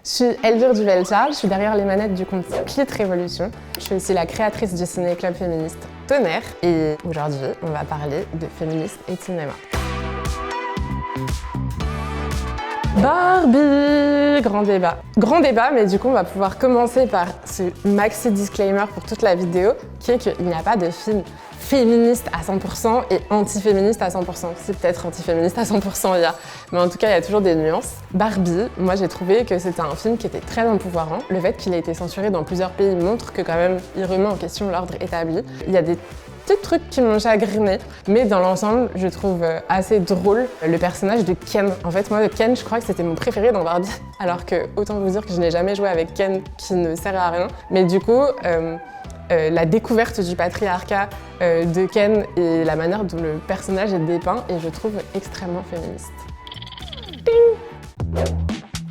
Je suis Elvire Duvel-Charles, je suis derrière les manettes du compte Split Révolution. Je suis aussi la créatrice du ciné-club féministe Tonnerre. Et aujourd'hui, on va parler de féminisme et de cinéma. Barbie, grand débat. Grand débat, mais du coup, on va pouvoir commencer par ce maxi disclaimer pour toute la vidéo, qui est qu'il n'y a pas de film féministe à 100% et anti-féministe à 100%. Si peut-être anti-féministe à 100% il y a, mais en tout cas il y a toujours des nuances. Barbie, moi j'ai trouvé que c'était un film qui était très empouvoirant. Le fait qu'il ait été censuré dans plusieurs pays montre que quand même il remet en question l'ordre établi. Il y a des petits trucs qui m'ont chagriné, mais dans l'ensemble je trouve assez drôle le personnage de Ken. En fait moi Ken je crois que c'était mon préféré dans Barbie, alors que autant vous dire que je n'ai jamais joué avec Ken qui ne sert à rien. Mais du coup la découverte du patriarcat de Ken et la manière dont le personnage est dépeint et je trouve extrêmement féministe. Ding.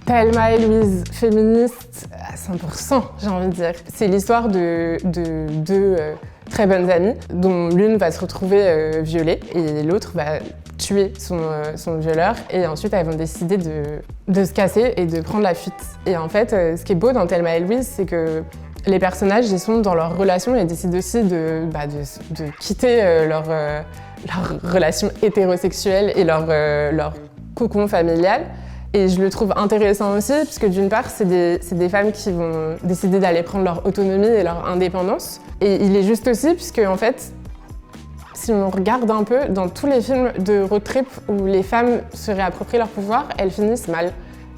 Thelma et Louise, féministe à 100%, j'ai envie de dire. C'est l'histoire de deux très bonnes amies dont l'une va se retrouver violée et l'autre va tuer son violeur et ensuite elles vont décider de se casser et de prendre la fuite. Et en fait, ce qui est beau dans Thelma et Louise, c'est que les personnages, ils sont dans leur relation et décident aussi de quitter leur relation hétérosexuelle et leur cocon familial. Et je le trouve intéressant aussi, puisque d'une part, c'est des femmes qui vont décider d'aller prendre leur autonomie et leur indépendance. Et il est juste aussi, puisque en fait, si on regarde un peu, dans tous les films de road trip où les femmes se réapproprient leur pouvoir, elles finissent mal.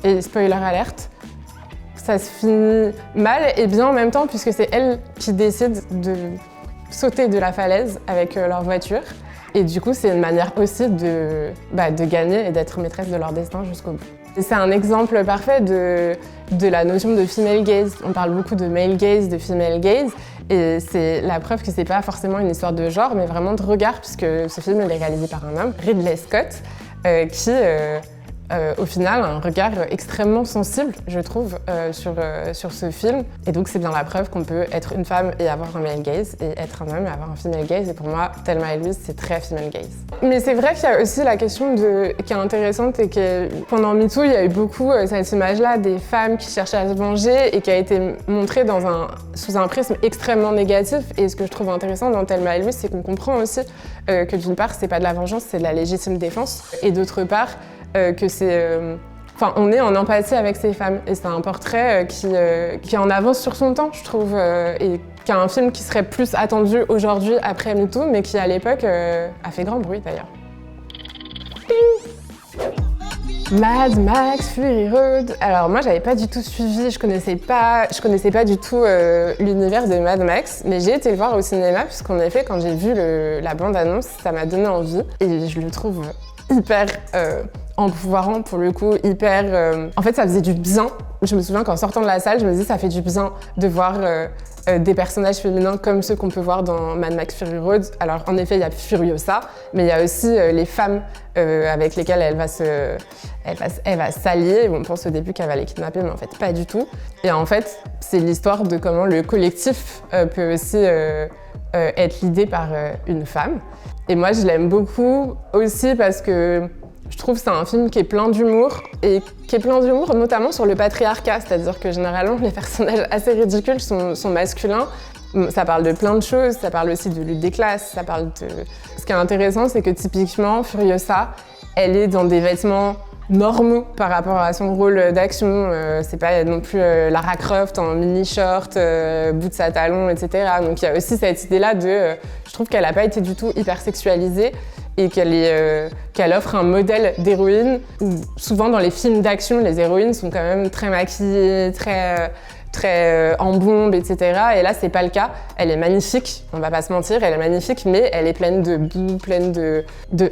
Et spoiler alerte, ça se finit mal et bien en même temps puisque c'est elles qui décident de sauter de la falaise avec leur voiture. Et du coup, c'est une manière aussi de gagner et d'être maîtresse de leur destin jusqu'au bout. Et c'est un exemple parfait de la notion de female gaze. On parle beaucoup de male gaze, de female gaze, et c'est la preuve que c'est pas forcément une histoire de genre, mais vraiment de regard, puisque ce film est réalisé par un homme, Ridley Scott, qui au final, un regard extrêmement sensible, je trouve, sur ce film. Et donc, c'est bien la preuve qu'on peut être une femme et avoir un male gaze, et être un homme et avoir un female gaze. Et pour moi, Thelma et Louise, c'est très female gaze. Mais c'est vrai qu'il y a aussi la question qui est intéressante et que pendant MeToo, il y a eu beaucoup cette image-là des femmes qui cherchaient à se venger et qui a été montrée sous un prisme extrêmement négatif. Et ce que je trouve intéressant dans Thelma et Louise, c'est qu'on comprend aussi que d'une part, c'est pas de la vengeance, c'est de la légitime défense. Et d'autre part, que on est en empathie avec ces femmes et c'est un portrait qui est en avance sur son temps, je trouve, et qui est un film qui serait plus attendu aujourd'hui après MeToo, mais qui à l'époque a fait grand bruit d'ailleurs. Mad Max Fury Road. Alors moi j'avais pas du tout suivi, je connaissais pas du tout l'univers de Mad Max, mais j'ai été le voir au cinéma puisqu'en effet quand j'ai vu la bande-annonce, ça m'a donné envie et je le trouve hyper empouvoirant pour le coup, en fait ça faisait du bien. Je me souviens qu'en sortant de la salle, je me disais ça fait du bien de voir des personnages féminins comme ceux qu'on peut voir dans Mad Max Fury Road. Alors en effet il y a Furiosa, mais il y a aussi les femmes avec lesquelles elle va s'allier. On pense au début qu'elle va les kidnapper, mais en fait pas du tout. Et en fait c'est l'histoire de comment le collectif peut aussi être l'idée par une femme. Et moi je l'aime beaucoup aussi parce que je trouve que c'est un film qui est plein d'humour, et qui est plein d'humour notamment sur le patriarcat, c'est-à-dire que généralement les personnages assez ridicules sont masculins. Ça parle de plein de choses, ça parle aussi de lutte des classes, Ce qui est intéressant, c'est que typiquement Furiosa, elle est dans des vêtements normaux par rapport à son rôle d'action. C'est pas non plus Lara Croft en mini-short, boots à talons, etc. Donc il y a aussi cette idée-là je trouve qu'elle n'a pas été du tout hyper sexualisée et qu'elle offre un modèle d'héroïne où souvent dans les films d'action, les héroïnes sont quand même très maquillées, très en bombe, etc. Et là, c'est pas le cas. Elle est magnifique, on va pas se mentir, elle est magnifique, mais elle est pleine de boue, pleine de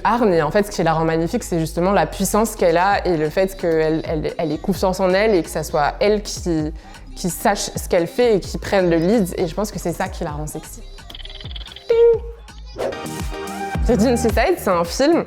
hargne. Et en fait, ce qui la rend magnifique, c'est justement la puissance qu'elle a et le fait qu'elle ait confiance en elle et que ça soit elle qui sache ce qu'elle fait et qui prenne le lead. Et je pense que c'est ça qui la rend sexy. Ding. Virgin Suicide, c'est un film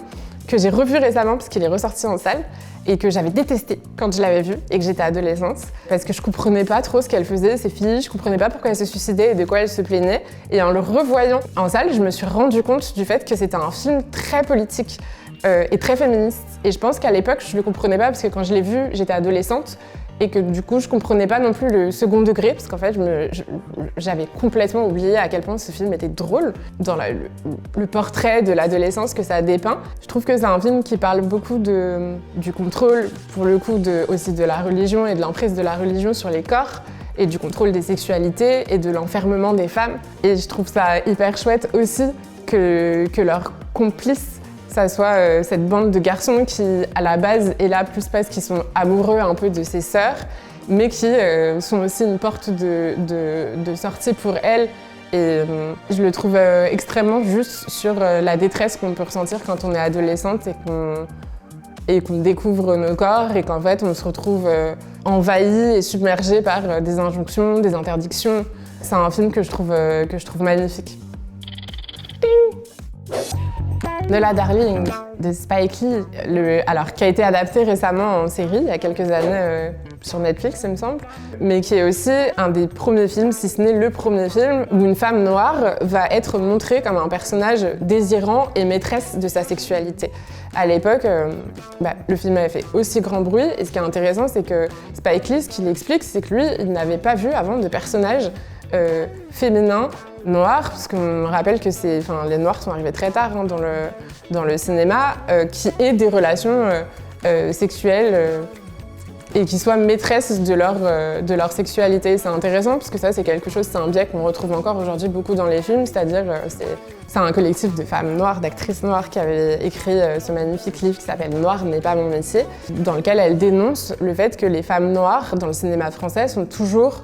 que j'ai revu récemment parce qu'il est ressorti en salle et que j'avais détesté quand je l'avais vu et que j'étais adolescente parce que je comprenais pas trop ce qu'elle faisait, ces filles, je comprenais pas pourquoi elles se suicidaient et de quoi elles se plaignaient. Et en le revoyant en salle, je me suis rendu compte du fait que c'était un film très politique et très féministe. Et je pense qu'à l'époque, je le comprenais pas parce que quand je l'ai vu, j'étais adolescente et que du coup je comprenais pas non plus le second degré parce qu'en fait j'avais complètement oublié à quel point ce film était drôle dans le portrait de l'adolescence que ça dépeint. Je trouve que c'est un film qui parle beaucoup du contrôle, pour le coup aussi de la religion et de l'emprise de la religion sur les corps et du contrôle des sexualités et de l'enfermement des femmes. Et je trouve ça hyper chouette aussi que leur complice ça soit cette bande de garçons qui, à la base, est là plus parce qu'ils sont amoureux un peu de ses sœurs, mais qui sont aussi une porte de sortie pour elles. Et je le trouve extrêmement juste sur la détresse qu'on peut ressentir quand on est adolescente et qu'on découvre nos corps et qu'en fait on se retrouve envahi et submergé par des injonctions, des interdictions. C'est un film que je trouve magnifique. Ding. Nola Darling de Spike Lee, qui a été adapté récemment en série il y a quelques années sur Netflix, il me semble, mais qui est aussi un des premiers films, si ce n'est le premier film, où une femme noire va être montrée comme un personnage désirant et maîtresse de sa sexualité. À l'époque, le film avait fait aussi grand bruit, et ce qui est intéressant, c'est que Spike Lee, ce qu'il explique, c'est que lui, il n'avait pas vu avant de personnage féminin noir, parce qu'on rappelle que les noirs sont arrivés très tard dans le cinéma, qui aient des relations sexuelles et qui soient maîtresses de leur sexualité. C'est intéressant parce que ça, c'est quelque chose, c'est un biais qu'on retrouve encore aujourd'hui beaucoup dans les films, c'est-à-dire c'est un collectif de femmes noires, d'actrices noires qui avait écrit ce magnifique livre qui s'appelle « Noir n'est pas mon métier », dans lequel elles dénoncent le fait que les femmes noires dans le cinéma français sont toujours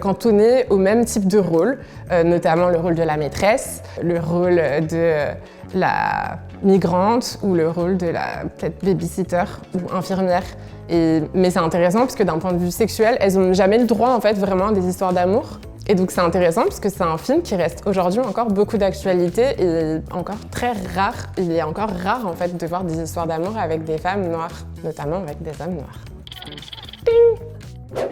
cantonnées au même type de rôle, notamment le rôle de la maîtresse, le rôle de la migrante ou le rôle de la peut-être babysitter ou infirmière. Mais c'est intéressant parce que d'un point de vue sexuel, elles n'ont jamais le droit en fait vraiment à des histoires d'amour. Et donc c'est intéressant parce que c'est un film qui reste aujourd'hui encore beaucoup d'actualité et encore très rare. Il est encore rare en fait de voir des histoires d'amour avec des femmes noires, notamment avec des hommes noirs. Ding!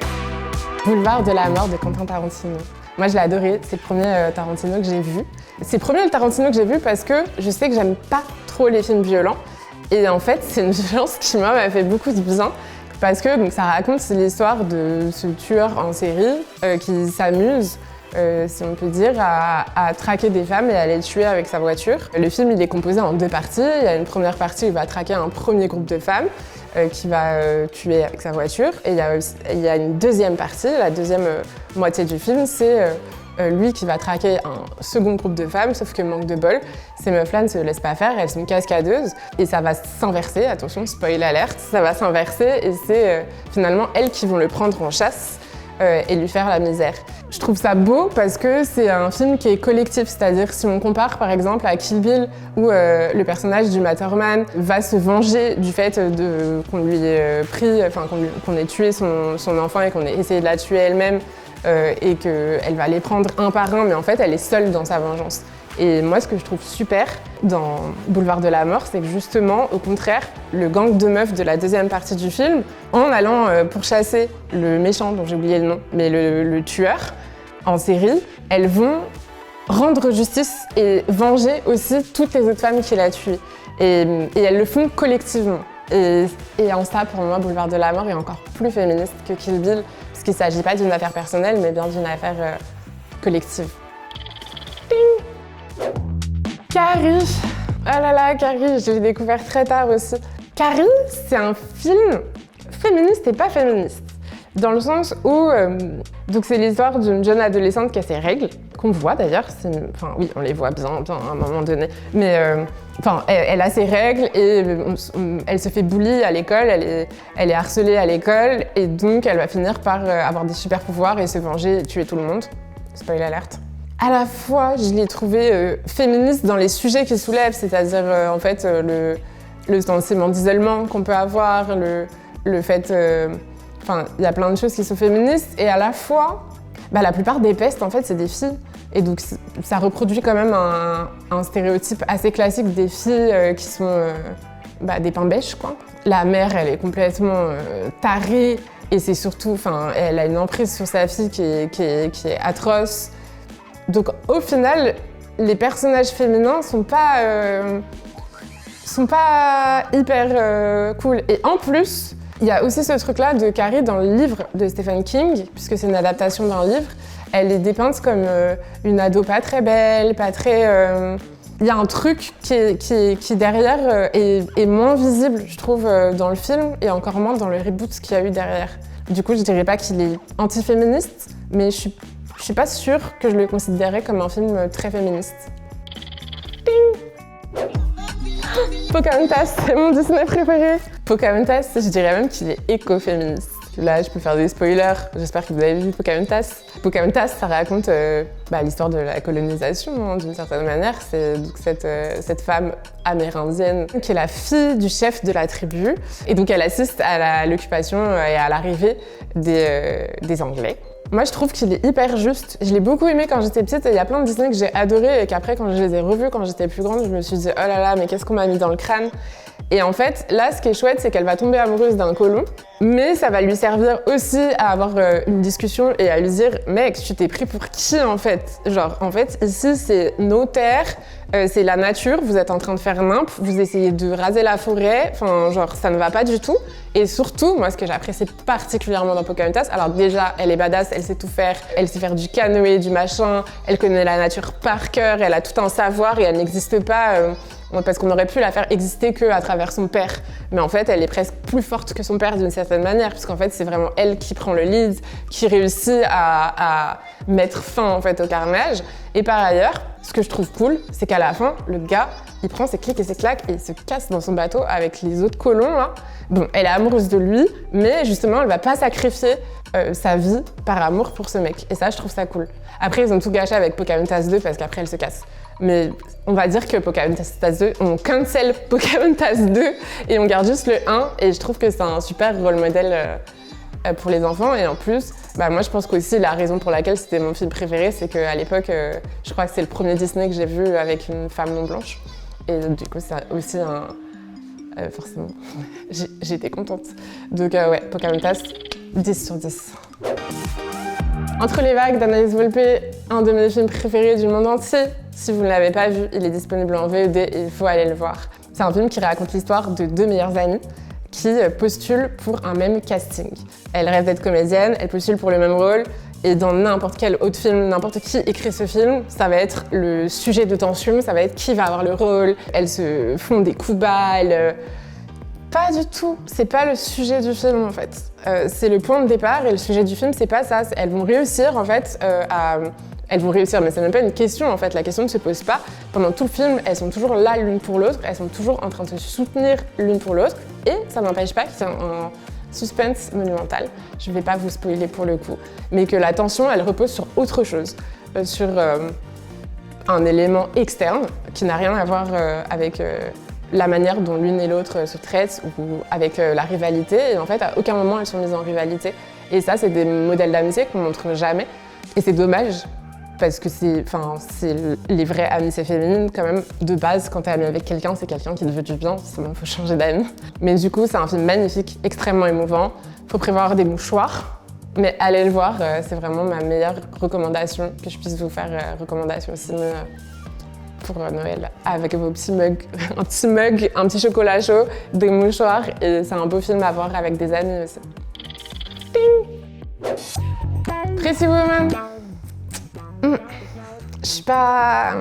Boulevard de la mort de Quentin Tarantino. Moi je l'ai adoré, c'est le premier Tarantino que j'ai vu. C'est le premier Tarantino que j'ai vu parce que je sais que j'aime pas trop les films violents. Et en fait, c'est une violence qui m'a fait beaucoup de bien parce que donc, ça raconte l'histoire de ce tueur en série qui s'amuse, si on peut dire, à traquer des femmes et à les tuer avec sa voiture. Le film, il est composé en deux parties. Il y a une première partie où il va traquer un premier groupe de femmes qui va tuer avec sa voiture. Et il y a une deuxième partie, la deuxième moitié du film, c'est lui qui va traquer un second groupe de femmes, sauf que manque de bol, ces meufs-là ne se laissent pas faire, elles sont cascadeuses et ça va s'inverser, attention, spoil alert, ça va s'inverser et c'est finalement elles qui vont le prendre en chasse et lui faire la misère. Je trouve ça beau parce que c'est un film qui est collectif, c'est-à-dire si on compare par exemple à Kill Bill où le personnage du Matterman va se venger du fait qu'on lui ait qu'on ait tué son enfant et qu'on ait essayé de la tuer elle-même, et qu'elle va les prendre un par un, mais en fait, elle est seule dans sa vengeance. Et moi, ce que je trouve super dans Boulevard de la mort, c'est que justement, au contraire, le gang de meufs de la deuxième partie du film, en allant pourchasser le méchant, dont j'ai oublié le nom, mais le tueur, en série, elles vont rendre justice et venger aussi toutes les autres femmes qui l'a tué. Et elles le font collectivement. Et en ça, pour moi, Boulevard de la mort est encore plus féministe que Kill Bill, parce qu'il ne s'agit pas d'une affaire personnelle, mais bien d'une affaire collective. Ding! Carrie! Oh là là, Carrie, je l'ai découvert très tard aussi. Carrie, c'est un film féministe et pas féministe. Dans le sens où, donc c'est l'histoire d'une jeune adolescente qui a ses règles, qu'on voit d'ailleurs, oui, on les voit bien à un moment donné, mais elle a ses règles et elle se fait bully à l'école, elle est harcelée à l'école et donc elle va finir par avoir des super pouvoirs et se venger et tuer tout le monde. Spoil alert. À la fois, je l'ai trouvé féministe dans les sujets qu'il soulève, c'est-à-dire en fait le sentiment d'isolement qu'on peut avoir, le fait... il y a plein de choses qui sont féministes et à la fois, la plupart des pestes, en fait, c'est des filles. Et donc, ça reproduit quand même un stéréotype assez classique des filles qui sont des pains-bêches, quoi. La mère, elle est complètement tarée et c'est surtout, elle a une emprise sur sa fille qui est atroce. Donc, au final, les personnages féminins sont pas hyper cool. Et en plus, Il y a aussi ce truc-là de Carrie dans le livre de Stephen King, puisque c'est une adaptation d'un livre. Elle est dépeinte comme une ado pas très belle, pas très... Il y a un truc qui derrière est moins visible, je trouve, dans le film, et encore moins dans le reboot qu'il y a eu derrière. Du coup, je dirais pas qu'il est anti-féministe, mais je suis pas sûre que je le considérais comme un film très féministe. Ding. Pocahontas, c'est mon Disney préféré. Pocahontas, je dirais même qu'il est écoféministe. Là, je peux faire des spoilers, j'espère que vous avez vu Pocahontas. Pocahontas, ça raconte l'histoire de la colonisation, hein, d'une certaine manière. C'est donc cette femme amérindienne qui est la fille du chef de la tribu. Et donc, elle assiste à l'occupation et à l'arrivée des Anglais. Moi, je trouve qu'il est hyper juste. Je l'ai beaucoup aimé quand j'étais petite et il y a plein de Disney que j'ai adoré et qu'après, quand je les ai revus quand j'étais plus grande, je me suis dit « Oh là là, mais qu'est-ce qu'on m'a mis dans le crâne ?» Et en fait, là, ce qui est chouette, c'est qu'elle va tomber amoureuse d'un colon, mais ça va lui servir aussi à avoir une discussion et à lui dire « Mec, tu t'es pris pour qui, en fait ?» Genre, en fait, ici, c'est nos terres, c'est la nature, vous êtes en train de faire nimp, vous essayez de raser la forêt, enfin, genre, ça ne va pas du tout. Et surtout, moi, ce que j'apprécie particulièrement dans Pocahontas, alors déjà, elle est badass, elle sait tout faire, elle sait faire du canoë, du machin, elle connaît la nature par cœur, elle a tout un savoir et elle n'existe pas... parce qu'on aurait pu la faire exister qu'à travers son père. Mais en fait, elle est presque plus forte que son père d'une certaine manière, puisqu'en fait, c'est vraiment elle qui prend le lead, qui réussit à mettre fin en fait, au carnage. Et par ailleurs, ce que je trouve cool, c'est qu'à la fin, le gars, il prend ses clics et ses claques et il se casse dans son bateau avec les autres colons. Là. Bon, elle est amoureuse de lui, mais justement, elle va pas sacrifier sa vie par amour pour ce mec. Et ça, je trouve ça cool. Après, ils ont tout gâché avec Pocahontas 2 parce qu'après, elle se casse. Mais on va dire que Pocahontas 2, on cancel Pocahontas 2 et on garde juste le 1 et je trouve que c'est un super rôle modèle pour les enfants et en plus, moi je pense qu'aussi la raison pour laquelle c'était mon film préféré, c'est qu'à l'époque, je crois que c'est le premier Disney que j'ai vu avec une femme non blanche et du coup c'est aussi un... forcément, j'étais contente. Donc ouais, Pocahontas, 10 sur 10. Entre les vagues d'Anaïs Volpe, un de mes films préférés du monde entier. Si vous ne l'avez pas vu, il est disponible en VOD et il faut aller le voir. C'est un film qui raconte l'histoire de deux meilleures amies qui postulent pour un même casting. Elles rêvent d'être comédiennes, elles postulent pour le même rôle et dans n'importe quel autre film, n'importe qui écrit ce film, ça va être le sujet de tension, ça va être qui va avoir le rôle. Elles se font des coups bas, Pas du tout, c'est pas le sujet du film en fait. C'est le point de départ et le sujet du film c'est pas ça. Elles vont réussir en fait Elles vont réussir, mais c'est même pas une question en fait, la question ne se pose pas. Pendant tout le film, elles sont toujours là l'une pour l'autre, elles sont toujours en train de se soutenir l'une pour l'autre et ça n'empêche pas qu'il y ait un suspense monumental. Je vais pas vous spoiler pour le coup, mais que la tension elle repose sur autre chose, sur un élément externe qui n'a rien à voir avec la manière dont l'une et l'autre se traitent ou avec la rivalité. Et en fait, à aucun moment, elles sont mises en rivalité. Et ça, c'est des modèles d'amitié qu'on montre jamais. Et c'est dommage, parce que c'est les vraies amitiés féminines, quand même, de base, quand t'es amie avec quelqu'un, c'est quelqu'un qui te veut du bien, sinon il faut changer d'amis. Mais du coup, c'est un film magnifique, extrêmement émouvant. Faut prévoir des mouchoirs. Mais allez le voir, c'est vraiment ma meilleure recommandation que je puisse vous faire, recommandation ciné pour Noël, avec vos petits mugs, un petit chocolat chaud, des mouchoirs, et c'est un beau film à voir avec des amis aussi. Ding. Pretty Woman. Je suis pas...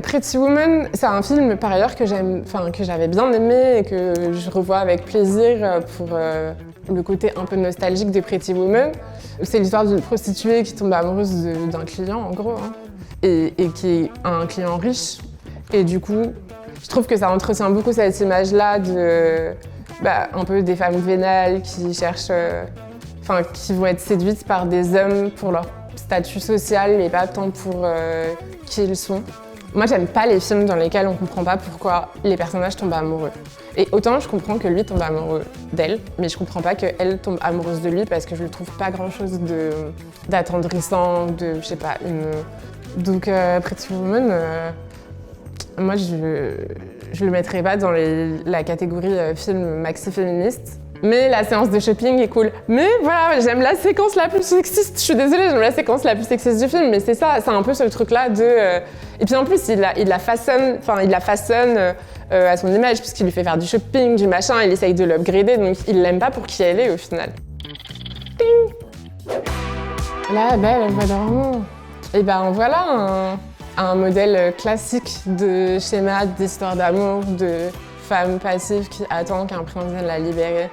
Pretty Woman, c'est un film par ailleurs que j'avais bien aimé et que je revois avec plaisir pour le côté un peu nostalgique de Pretty Woman. C'est l'histoire d'une prostituée qui tombe amoureuse d'un client en gros, hein, et qui est un client riche. Et du coup, je trouve que ça entretient beaucoup cette image-là de un peu des femmes vénales qui cherchent, qui vont être séduites par des hommes pour leur statut social, mais pas tant pour qui ils sont. Moi, j'aime pas les films dans lesquels on comprend pas pourquoi les personnages tombent amoureux. Et autant je comprends que lui tombe amoureux d'elle, mais je comprends pas qu'elle tombe amoureuse de lui parce que je le trouve pas grand-chose d'attendrissant, je sais pas, Donc Pretty Woman, moi je le mettrais pas dans la catégorie film maxi-féministe. Mais la séance de shopping est cool. Mais voilà, j'aime la séquence la plus sexiste. Je suis désolée, j'aime la séquence la plus sexiste du film, mais c'est ça, c'est un peu ce truc-là de... Et puis en plus, il la façonne à son image, puisqu'il lui fait faire du shopping, du machin, il essaye de l'upgrader, donc il l'aime pas pour qui elle est au final. Ding. La belle voix dormant. Et ben voilà un modèle classique de schéma d'histoire d'amour, de femme passive qui attend qu'un prince vienne la libérer.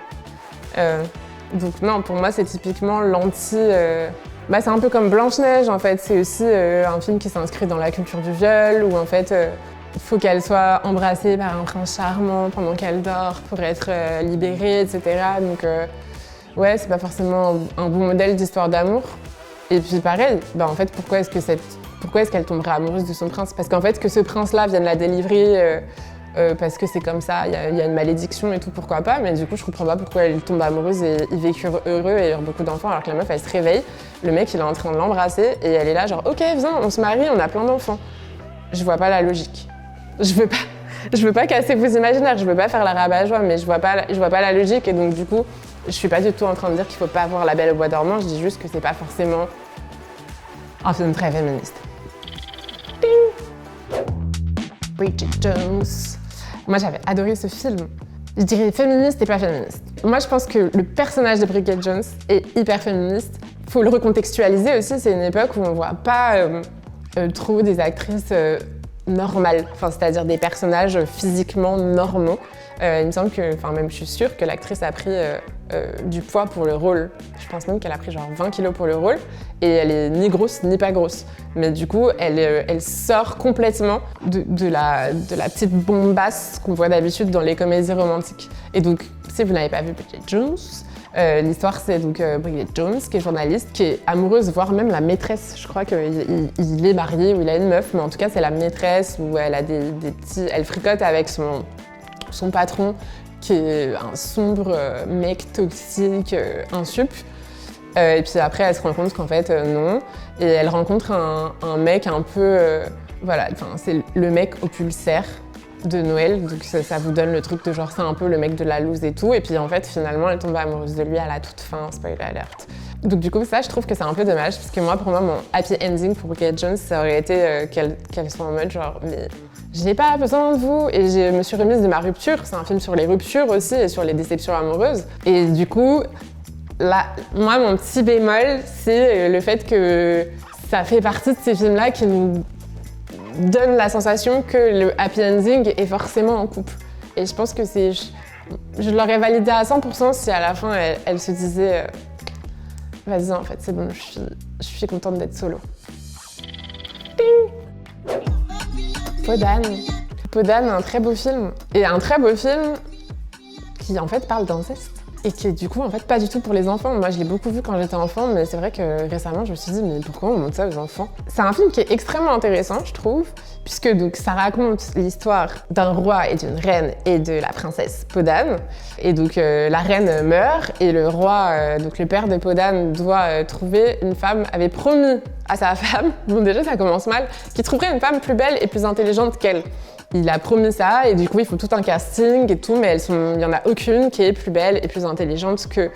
Donc non, pour moi c'est typiquement l'anti... c'est un peu comme Blanche-Neige en fait, c'est aussi un film qui s'inscrit dans la culture du viol, où en fait il faut qu'elle soit embrassée par un prince charmant pendant qu'elle dort pour être libérée, etc. Donc ouais, c'est pas forcément un bon modèle d'histoire d'amour. Et puis pareil, en fait, pourquoi est-ce qu'elle tomberait amoureuse de son prince? Parce qu'en fait, que ce prince-là vienne la délivrer parce que c'est comme ça, il y a une malédiction et tout, pourquoi pas, mais du coup, je comprends pas pourquoi elle tombe amoureuse et ils vécurent heureux et eurent beaucoup d'enfants, alors que la meuf, elle se réveille, le mec, il est en train de l'embrasser et elle est là genre, ok, viens, on se marie, on a plein d'enfants. Je vois pas la logique. Je veux pas casser vos imaginaires, je veux pas faire la rabat-joie, mais je vois pas la logique et donc du coup, je suis pas du tout en train de dire qu'il faut pas voir La Belle au bois dormant, je dis juste que c'est pas forcément un film très féministe. Ding. Bridget Jones. Moi j'avais adoré ce film. Je dirais féministe et pas féministe. Moi je pense que le personnage de Bridget Jones est hyper féministe. Faut le recontextualiser aussi, c'est une époque où on voit pas trop des actrices normales, c'est-à-dire des personnages physiquement normaux. Il me semble même je suis sûre que l'actrice a pris du poids pour le rôle. Je pense même qu'elle a pris genre 20 kilos pour le rôle et elle est ni grosse ni pas grosse. Mais du coup, elle sort complètement de la petite bombasse qu'on voit d'habitude dans les comédies romantiques. Et donc, si vous n'avez pas vu Bridget Jones, l'histoire c'est donc Bridget Jones qui est journaliste, qui est amoureuse, voire même la maîtresse. Je crois qu'il est marié ou il a une meuf, mais en tout cas c'est la maîtresse où elle a des petits... Elle fricote avec son patron qui est un sombre mec toxique, insup. Et puis après, elle se rend compte qu'en fait, non. Et elle rencontre un mec un peu... c'est le mec au pulsaire de Noël. Donc ça vous donne le truc de genre, c'est un peu le mec de la loose et tout. Et puis en fait, finalement, elle tombe amoureuse de lui à la toute fin, spoiler alert. Donc du coup, ça, je trouve que c'est un peu dommage. Parce que pour moi, mon happy ending pour Bridget Jones, ça aurait été qu'elle soit en mode genre... mais j'ai pas besoin de vous et je me suis remise de ma rupture. C'est un film sur les ruptures aussi et sur les déceptions amoureuses. Et du coup, là, moi, mon petit bémol, c'est le fait que ça fait partie de ces films-là qui nous donnent la sensation que le happy ending est forcément en couple. Et je pense que je l'aurais validé à 100% si à la fin, elle se disait vas-y, en fait, c'est bon, je suis contente d'être solo. Ding. Podane, un très beau film. Et un très beau film qui en fait parle d'inceste. Et qui est du coup en fait pas du tout pour les enfants. Moi je l'ai beaucoup vu quand j'étais enfant, mais c'est vrai que récemment je me suis dit mais pourquoi on montre ça aux enfants? C'est un film qui est extrêmement intéressant je trouve, puisque donc ça raconte l'histoire d'un roi et d'une reine et de la princesse Podane. Et donc la reine meurt et le roi, donc le père de Podane, doit trouver une femme, avait promis à sa femme, bon déjà ça commence mal, qu'il trouverait une femme plus belle et plus intelligente qu'elle. Il a promis ça et du coup il faut tout un casting et tout, mais il n'y en a aucune qui est plus belle et plus intelligente que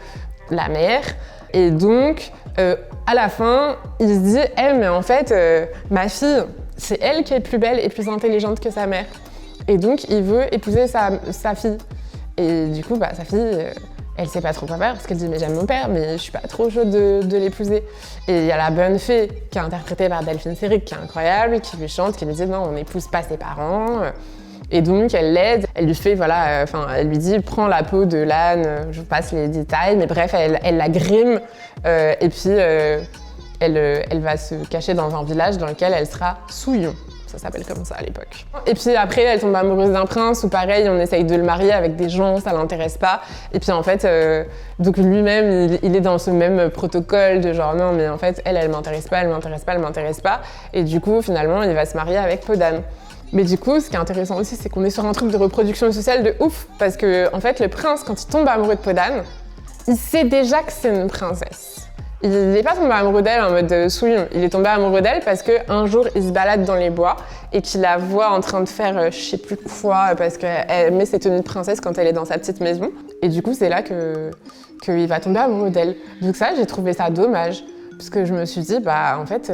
la mère. Et donc à la fin il se dit mais en fait ma fille c'est elle qui est plus belle et plus intelligente que sa mère. Et donc il veut épouser sa fille. Et du coup sa fille elle sait pas trop quoi faire parce qu'elle dit mais j'aime mon père mais je suis pas trop chaude de l'épouser. Et il y a la bonne fée qui est interprétée par Delphine Seyrig qui est incroyable, qui lui chante, qui lui dit non on n'épouse pas ses parents. Et donc elle l'aide, elle lui fait elle lui dit prends la peau de l'âne, je vous passe les détails, mais bref elle la grime et puis elle va se cacher dans un village dans lequel elle sera souillon. Ça s'appelle comme ça à l'époque. Et puis après, elle tombe amoureuse d'un prince où pareil, on essaye de le marier avec des gens, ça l'intéresse pas. Et puis en fait, donc lui-même, il est dans ce même protocole de genre non mais en fait, elle m'intéresse pas, elle m'intéresse pas, elle m'intéresse pas. Et du coup, finalement, il va se marier avec Podane. Mais du coup, ce qui est intéressant aussi, c'est qu'on est sur un truc de reproduction sociale de ouf. Parce que en fait, le prince, quand il tombe amoureux de Podane, il sait déjà que c'est une princesse. Il n'est pas tombé amoureux d'elle en mode souillon. Il est tombé amoureux d'elle parce qu'un jour, il se balade dans les bois et qu'il la voit en train de faire je sais plus quoi parce qu'elle met ses tenues de princesse quand elle est dans sa petite maison. Et du coup, c'est là qu'il va tomber amoureux d'elle. Donc ça, j'ai trouvé ça dommage. Parce que je me suis dit, en fait,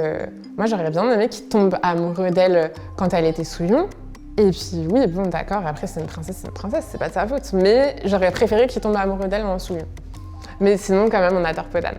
moi, j'aurais bien aimé qu'il tombe amoureux d'elle quand elle était souillon. Et puis oui, bon d'accord, après c'est une princesse, c'est pas de sa faute. Mais j'aurais préféré qu'il tombe amoureux d'elle en dessous. Mais sinon quand même on adore Podane.